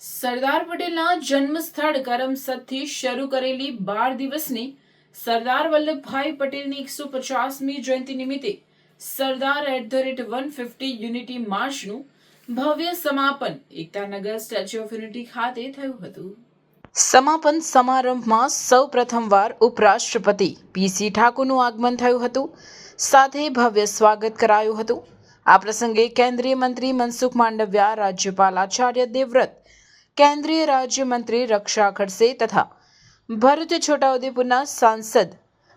સરદાર પટેલના જન્મસ્થળ કરમસદથી શરૂ કરેલી 12 દિવસની સરદાર વલ્લભભાઈ પટેલની 150મી જયંતિ નિમિત્તે સરદાર @150 યુનિટી માર્ચનું ભવ્ય સમાપન એકતાનગર સ્ટેચ્યુ ઓફ યુનિટી ખાતે થયું હતું। સમાપન સમારંભમાં સૌ પ્રથમવાર ઉપરાષ્ટ્રપતિ પીસી ઠાકોરનું આગમન થયું હતું, સાથે ભવ્ય સ્વાગત કરાયું હતું। આ પ્રસંગે કેન્દ્રીય મંત્રી મનસુખ માંડવિયા, રાજ્યપાલ આચાર્ય દેવવ્રત, केंद्रीय राज्य मंत्री रक्षा खड़से तथा भरूच छोटाउदेपुरना सांसद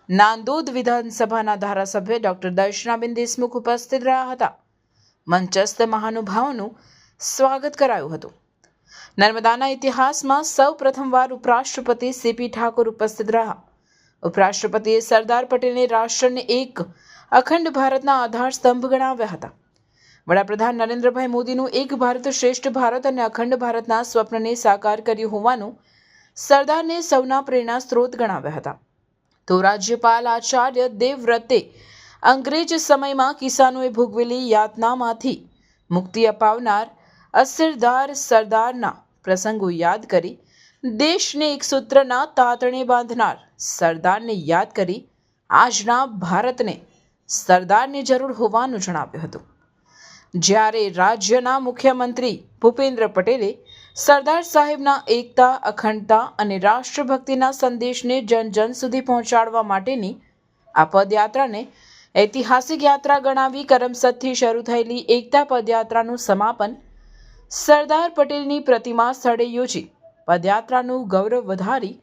नांदोद विधानसभा धारासभ्य डॉक्टर दर्शनाबेन देशमुख उपस्थित रहा हता। मंचस्थ महानुभावों स्वागत करायुं हतुं। नर्मदाना इतिहास में सौ प्रथमवार उपराष्ट्रपति सीपी ठाकुर उपस्थित रहा। उपराष्ट्रपतिए सरदार पटेल ने राष्ट्र ने एक अखंड भारतना आधार स्तंभ गणाव्या हता। वडाप्रधान नरेन्द्रभाई मोदीનું એક ભારત શ્રેષ્ઠ ભારત અને અખંડ ભારતના સ્વપ્નને સાકાર કર્યું હોવાનું સરદારને સૌના પ્રેરણા સ્ત્રોત ગણાવ્યા હતા। તો રાજ્યપાલ આચાર્ય દેવવ્રતે અંગ્રેજ સમયમાં કિસાનોએ ભોગવેલી યાતનામાંથી મુક્તિ અપાવનાર અસરદાર સરદારના પ્રસંગો યાદ કરી દેશને એક સૂત્રના તાતણે બાંધનાર સરદારને યાદ કરી આજના ભારતને સરદારની જરૂર હોવાનું જણાવ્યું હતું। જ્યારે રાજ્યના મુખ્યમંત્રી ભૂપેન્દ્ર પટેલે સરદાર સાહેબના એકતા, અખંડતા અને રાષ્ટ્રભક્તિના સંદેશને જન જન સુધી પહોંચાડવા માટેની આ પદયાત્રાને ઐતિહાસિક યાત્રા ગણાવી કરમસદથી શરૂ થયેલી એકતા પદયાત્રાનું સમાપન સરદાર પટેલની પ્રતિમા સ્થળે યોજી પદયાત્રાનું ગૌરવ વધારી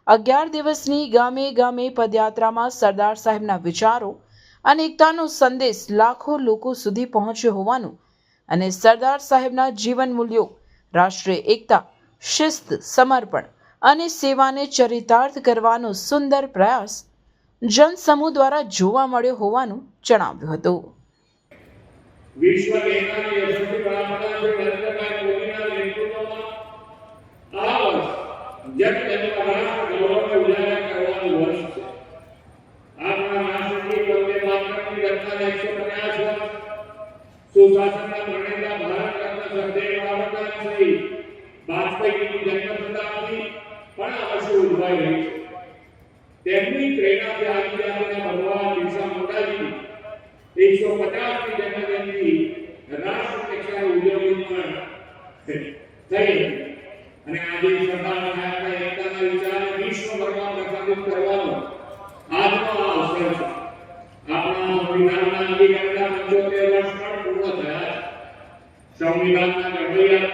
11 દિવસની ગામે ગામે પદયાત્રામાં સરદાર સાહેબના વિચારો અને એકતાનો સંદેશ લાખો લોકો સુધી પહોંચ્યો હોવાનું અને સરદાર સાહેબના જીવન મૂલ્યો રાષ્ટ્રીય એકતા, શિસ્ત, સમર્પણ અને સેવાને ચરિતાર્થ કરવાનો સુંદર પ્રયાસ જનસમૂહ દ્વારા જોવા મળ્યો હોવાનું જણાવ્યું હતું। વિશ્વ એકતાની યશસ્વી પરામર્શ નરેન્દ્રભાઈ મોદીના નેતૃત્વમાં આ વર્ષ જનજનના રાષ્ટ્ર ગૌરવને ઉજાગર કરવાનું વર્ષ છે। આપણા રાષ્ટ્રની વંદે માતરમની રચનાના 150 વર્ષ, સુશાસનના પ્રણેતા ભારત રત્ન સરદાર વલ્લભભાઈ વાજપેયીની જન્મ શતાબ્દી પણ આ વર્ષે ઉજવાઈ રહી છે। તેમની પ્રેરણાથી આદિજાતિના ભગવાન બિરસા મુંડાજીની 150મી જન્મજયંતિ રાષ્ટ્ર કક્ષાએ ઉજવણી પણ થઈ અને આજે સરદાર સાહેબના એકતાના વિચારને વિશ્વભરમાં પ્રસારિત કરવાનો આજનો આ અવસર છે। આપણા સંવિધાનના અંગીકારના 75 વર્ષ પણ પૂર્ણ થયા છે। સંવિધાનના ઘડવૈયા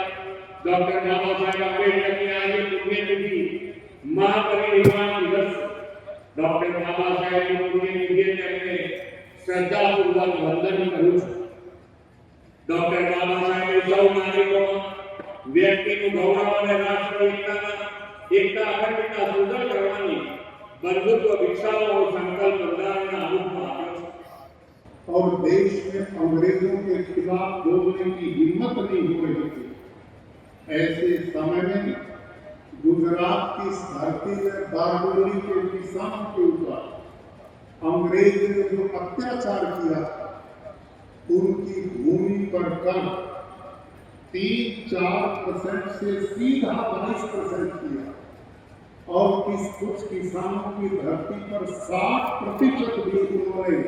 ડોક્ટર બાબા સાહેબ આંબેડકરની આજે પુણ્યતિથિ મહાપરિનિર્વાણ દિવસ ડોક્ટર બાબા સાહેબની પુણ્યતિથિએ તેમને શ્રદ્ધાપૂર્વક વંદન કરું છું। ડોક્ટર બાબા સાહેબે સૌ નાગરિકોમાં વ્યક્તિનું ગૌરવ અને રાષ્ટ્ર એકતા અખંડતા સુદૃઢ કરવાની बंधुत्व विकसाव और संकल्प बनाने आरूप में आया और देश में अंग्रेजों के खिलाफ बोलने की हिम्मत नहीं हो रही थी। ऐसे समय में गुजरात की धरती में बारडोली के किसानों के ऊपर अंग्रेज ने जो अत्याचार किया, उनकी भूमि पर कर 3-4% से सीधा 22% किया और कुछ किसानों की धरती पर 60% भी उन्होंने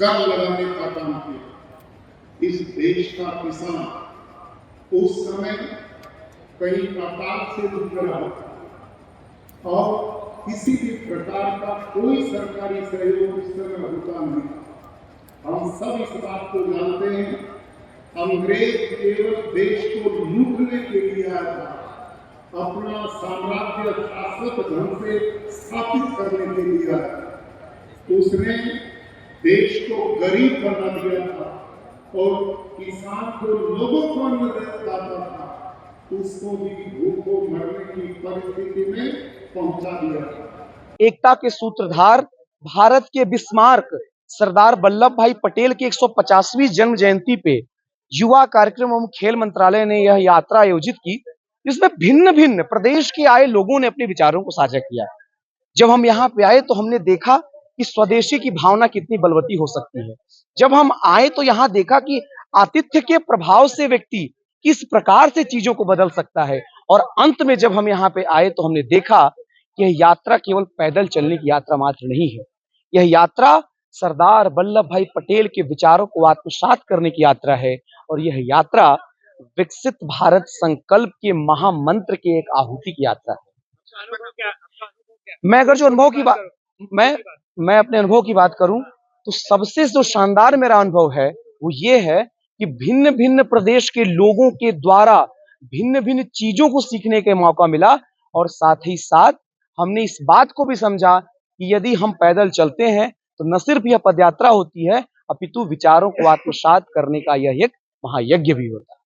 कर लगाने का काम किया। इस देश का किसान उस समय कई प्रकार से गुजर रहा था और किसी भी प्रकार का कोई सरकारी सहयोग इस समय होता नहीं। हम सब इस बात को जानते हैं, अंग्रेज केवल देश को लूटने के लिए आया था, अपना साम्राज्य शाश्वत ढंग से स्थापित करने के लिए उसने देश को गरीब बना दिया था और किसान जो लोगों को अन्न देता था उसको भी भूखों मरने की परिस्थिति में पहुंचा दिया था। एकता के सूत्रधार, भारत के बिस्मार्क सरदार वल्लभ भाई पटेल की 150वीं जन्म जयंती पे युवा कार्यक्रम एवं खेल मंत्रालय ने यह यात्रा आयोजित की, जिसमें भिन्न भिन्न प्रदेश के आए लोगों ने अपने विचारों को साझा किया। जब हम यहाँ पे आए तो हमने देखा कि स्वदेशी की भावना कितनी बलवती हो सकती है। जब हम आए तो यहाँ देखा कि आतिथ्य के प्रभाव से व्यक्ति किस प्रकार से चीजों को बदल सकता है। और अंत में जब हम यहाँ पे आए तो हमने देखा कि यह यात्रा केवल पैदल चलने की यात्रा मात्र नहीं है। यह यात्रा सरदार वल्लभ भाई पटेल के विचारों को आत्मसात करने की यात्रा है। और यह यात्रा विकसित भारत संकल्प के महामंत्र के एक आहुति की यात्रा है। मैं अगर जो अनुभव की बात मैं अपने अनुभव की बात करूं तो सबसे जो शानदार मेरा अनुभव है वो ये है कि भिन्न भिन्न प्रदेश के लोगों के द्वारा भिन्न भिन्न चीजों को सीखने का मौका मिला। और साथ ही साथ हमने इस बात को भी समझा कि यदि हम पैदल चलते हैं तो न सिर्फ यह पदयात्रा होती है अपितु विचारों को आत्मसात करने का यह एक महायज्ञ भी होता है।